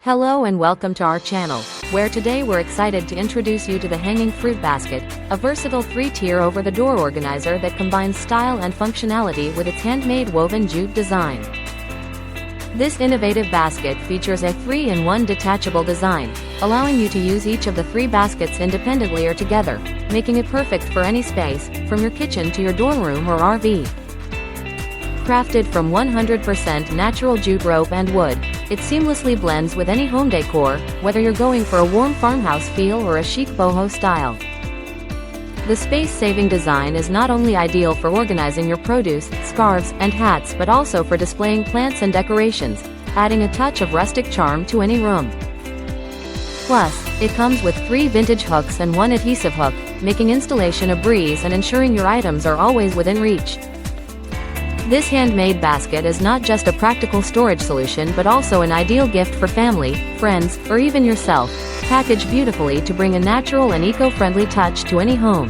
Hello and welcome to our channel, where today we're excited to introduce you to the hanging fruit basket, a versatile 3-tier over-the-door organizer that combines style and functionality with its handmade woven jute design. This innovative basket features a 3-in-1 detachable design, allowing you to use each of the 3 baskets independently or together, making it perfect for any space, from your kitchen to your dorm room or RV. Crafted from 100% natural jute rope and wood, it seamlessly blends with any home decor, whether you're going for a warm farmhouse feel or a chic boho style. The space-saving design is not only ideal for organizing your produce, scarves, and hats but also for displaying plants and decorations, adding a touch of rustic charm to any room. Plus, it comes with 3 vintage hooks and 1 adhesive hook, making installation a breeze and ensuring your items are always within reach. This handmade basket is not just a practical storage solution but also an ideal gift for family, friends, or even yourself, packaged beautifully to bring a natural and eco-friendly touch to any home.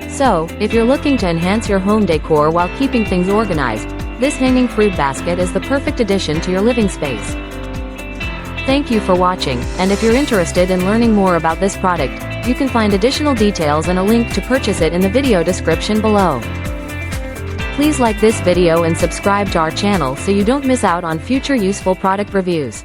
So, if you're looking to enhance your home decor while keeping things organized, this hanging fruit basket is the perfect addition to your living space. Thank you for watching, and if you're interested in learning more about this product, you can find additional details and a link to purchase it in the video description below. Please like this video and subscribe to our channel so you don't miss out on future useful product reviews.